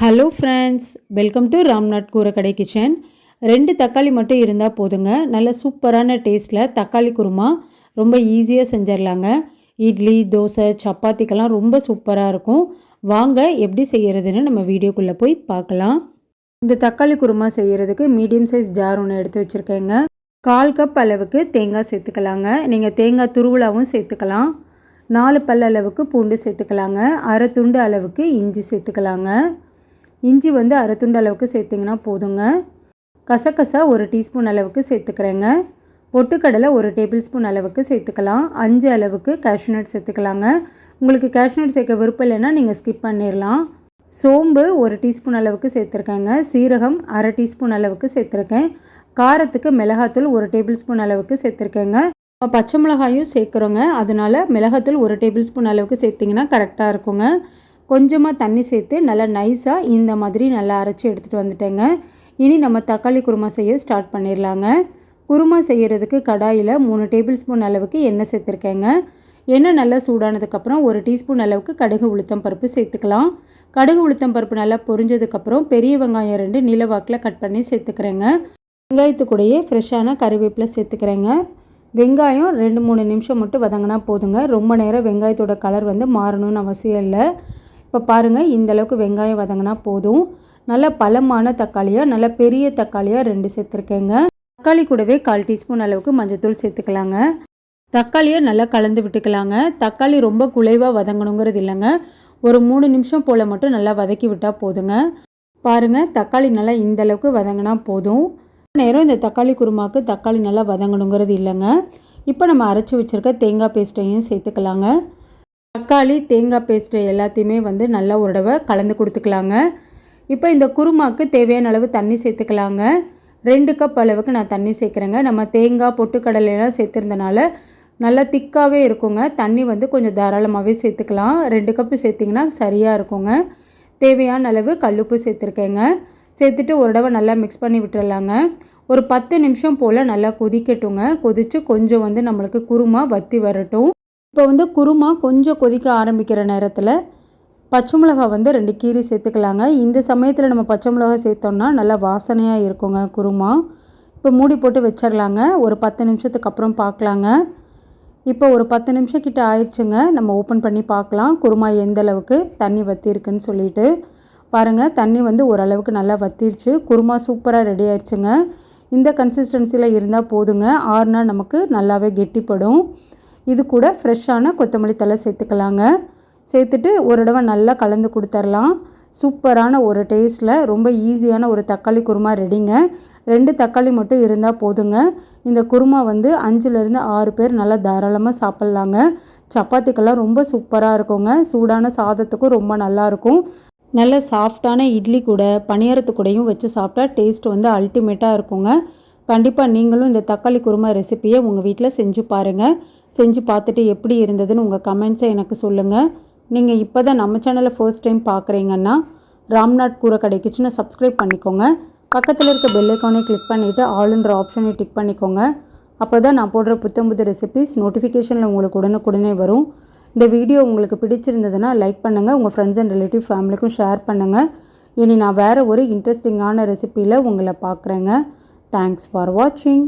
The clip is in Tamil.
Hello friends, welcome to Ramnath கூரக்கடை kitchen. 2 தக்காளி மட்டும் இருந்தால் போதுங்க. நல்ல சூப்பரான டேஸ்ட்டில் தக்காளி குருமா ரொம்ப ஈஸியாக செஞ்சிடலாங்க. இட்லி, தோசை, சப்பாத்திக்கெல்லாம் ரொம்ப சூப்பராக இருக்கும். வாங்க எப்படி செய்கிறதுன்னு நம்ம வீடியோக்குள்ளே போய் பார்க்கலாம். இந்த தக்காளி குருமா செய்கிறதுக்கு மீடியம் சைஸ் ஜார் ஒன்று எடுத்து வச்சுருக்கேங்க. 1/4 கப் அளவுக்கு தேங்காய் சேர்த்துக்கலாங்க. நீங்கள் தேங்காய் துருவலாகவும் சேர்த்துக்கலாம். 4 பல் அளவுக்கு பூண்டு சேர்த்துக்கலாங்க. அரை துண்டு அளவுக்கு இஞ்சி சேர்த்துக்கலாங்க. இஞ்சி அரை துண்டு அளவுக்கு சேர்த்திங்கன்னா போதுங்க. கசகசா 1 டீஸ்பூன் அளவுக்கு சேர்த்துக்கிறேங்க. பொட்டுக்கடலை 1 டேபிள் ஸ்பூன் அளவுக்கு சேர்த்துக்கலாம். 5 அளவுக்கு கேஷ்யூநட் சேர்த்துக்கலாங்க. உங்களுக்கு கேஷ்யூநட் சேர்க்க விருப்பம் இல்லைன்னா நீங்கள் ஸ்கிப் பண்ணிடலாம். சோம்பு 1 டீஸ்பூன் அளவுக்கு சேர்த்துருக்கேங்க. சீரகம் அரை டீஸ்பூன் அளவுக்கு சேர்த்துருக்கேன். காரத்துக்கு மிளகாத்தூள் 1 டேபிள் ஸ்பூன் அளவுக்கு சேர்த்துருக்கேங்க. பச்சை மிளகாயும் சேர்க்குறோங்க, அதனால் மிளகாத்தூள் 1 டேபிள் ஸ்பூன் அளவுக்கு சேர்த்திங்கன்னா கரெக்டாக இருக்குங்க. கொஞ்சமாக தண்ணி சேர்த்து நல்லா நைஸாக இந்த மாதிரி நல்லா அரைச்சி எடுத்துகிட்டு வந்துட்டேங்க. இனி நம்ம தக்காளி குருமா செய்ய ஸ்டார்ட் பண்ணிடலாங்க. குருமா செய்கிறதுக்கு கடாயில் 3 டேபிள் ஸ்பூன் அளவுக்கு எண்ணெய் சேர்த்துருக்கேங்க. எண்ணெய் நல்லா சூடானதுக்கப்புறம் 1 டீஸ்பூன் அளவுக்கு கடுகு உளுத்தம் பருப்பு சேர்த்துக்கலாம். கடுகு உளுத்தம் பருப்பு நல்லா பொரிஞ்சதுக்கப்புறம் பெரிய வெங்காயம் 2 நீல வாக்கில் கட் பண்ணி சேர்த்துக்கிறேங்க. வெங்காயத்துக்கூடையே ஃப்ரெஷ்ஷான கறிவேப்பிலை சேர்த்துக்கிறேங்க. வெங்காயம் 2-3 நிமிஷம் மட்டும் வதங்கினா போதுங்க. ரொம்ப நேரம் வெங்காயத்தோட கலர் மாறணும்னு அவசியம் இல்லை. இப்போ பாருங்கள், இந்தளவுக்கு வெங்காயம் வதங்கினா போதும். நல்ல பழமான தக்காளியாக நல்ல பெரிய தக்காளியாக 2 சேர்த்துருக்கேங்க. தக்காளி கூடவே 1/4 டீஸ்பூன் அளவுக்கு மஞ்சள்தூள் சேர்த்துக்கலாங்க. தக்காளியை நல்லா கலந்து விட்டுக்கலாங்க. தக்காளி ரொம்ப குலைவாக வதங்கணுங்கிறது இல்லைங்க. ஒரு 3 நிமிஷம் போல் மட்டும் நல்லா வதக்கி விட்டால் போதுங்க. பாருங்கள், தக்காளி நல்லா இந்தளவுக்கு வதங்கினா போதும். நேரம் இந்த தக்காளி குருமாவுக்கு தக்காளி நல்லா வதங்கணுங்கிறது இல்லைங்க. இப்போ நம்ம அரைச்சி வச்சுருக்க தேங்காய் பேஸ்ட்டையும் சேர்த்துக்கலாங்க. தக்காளி தேங்காய் பேஸ்ட்டு எல்லாத்தையுமே நல்லா ஒரு தடவை கலந்து கொடுத்துக்கலாங்க. இப்போ இந்த குருமாவுக்கு தேவையான அளவு தண்ணி சேர்த்துக்கலாங்க. 2 கப் அளவுக்கு நான் தண்ணி சேர்க்குறேங்க. நம்ம தேங்காய் பொட்டுக்கடலையெல்லாம் சேர்த்துருந்தனால நல்லா திக்காகவே இருக்குங்க. தண்ணி கொஞ்சம் தாராளமாகவே சேர்த்துக்கலாம். 2 கப்பு சேர்த்திங்கன்னா சரியாக இருக்குங்க. தேவையான அளவு கல்லுப்பு சேர்த்துருக்கேங்க. சேர்த்துட்டு ஒரு தடவை நல்லா மிக்ஸ் பண்ணி விட்டுடலாங்க. ஒரு 10 நிமிஷம் போல் நல்லா கொதிக்கட்டுங்க. கொதித்து கொஞ்சம் நம்மளுக்கு குருமா வற்றி வரட்டும். இப்போ குருமா கொஞ்சம் கொதிக்க ஆரம்பிக்கிற நேரத்தில் பச்சை மிளகா 2 கீரி சேர்த்துக்கலாங்க. இந்த சமயத்தில் நம்ம பச்சை மிளகா சேர்த்தோம்னா நல்லா வாசனையாக இருக்குங்க குருமா. இப்போ மூடி போட்டு வச்சிடலாங்க. ஒரு 10 நிமிஷத்துக்கு அப்புறம் பார்க்கலாங்க. இப்போ ஒரு 10 நிமிஷம் கிட்ட ஆயிடுச்சுங்க. நம்ம ஓப்பன் பண்ணி பார்க்கலாம் குருமா எந்த அளவுக்கு தண்ணி வற்றிருக்குன்னு சொல்லிட்டு. பாருங்கள், தண்ணி ஓரளவுக்கு நல்லா வற்றிருச்சு. குருமா சூப்பராக ரெடி ஆயிடுச்சுங்க. இந்த கன்சிஸ்டன்சியில் இருந்தால் போதுங்க. ஆறுனா நமக்கு நல்லாவே கெட்டிப்படும். இது கூட ஃப்ரெஷ்ஷான கொத்தமல்லி தழை சேர்த்துக்கலாங்க. சேர்த்துட்டு ஒரு தடவை நல்லா கலந்து கொடுத்துர்லாம். சூப்பரான ஒரு டேஸ்ட்டில் ரொம்ப ஈஸியான ஒரு தக்காளி குருமா ரெடிங்க. 2 தக்காளி மட்டும் இருந்தால் போதுங்க. இந்த குருமா 5லேருந்து 6 பேர் நல்லா தாராளமாக சாப்பிட்லாங்க. சப்பாத்திக்கெல்லாம் ரொம்ப சூப்பராக இருக்குங்க. சூடான சாதத்துக்கும் ரொம்ப நல்லாயிருக்கும். நல்ல சாஃப்டான இட்லி கூட பணியாரத்து கூடயும் வச்சு சாப்பிட்டா டேஸ்ட் அல்டிமேட்டாக இருக்குங்க. கண்டிப்பாக நீங்களும் இந்த தக்காளி குருமா ரெசிப்பியை உங்கள் வீட்டில் செஞ்சு பாருங்கள். செஞ்சு பார்த்துட்டு எப்படி இருந்ததுன்னு உங்கள் கமெண்ட்ஸை எனக்கு சொல்லுங்கள். நீங்கள் இப்போ தான் நம்ம சேனலை ஃபர்ஸ்ட் டைம் பார்க்குறீங்கன்னா ராம்நாத் கூரக்கடை கிச்சனை சப்ஸ்கிரைப் பண்ணிக்கோங்க. பக்கத்தில் இருக்க பெல் ஐக்கானை கிளிக் பண்ணிவிட்டு ஆல்ன்ற ஆப்ஷனை டிக் பண்ணிக்கோங்க. அப்போ தான் நான் போடுற புது ரெசிபிஸ் நோட்டிஃபிகேஷனில் உங்களுக்கு உடனுக்குடனே வரும். இந்த வீடியோ உங்களுக்கு பிடிச்சிருந்ததுன்னா லைக் பண்ணுங்கள். உங்கள் ஃப்ரெண்ட்ஸ் அண்ட் ரிலேட்டிவ் ஃபேமிலிக்கும் ஷேர் பண்ணுங்கள். இனி நான் வேறு ஒரு இன்ட்ரெஸ்டிங்கான ரெசிப்பியில் உங்களை பார்க்குறேங்க. தேங்க்ஸ் ஃபார் வாட்சிங்.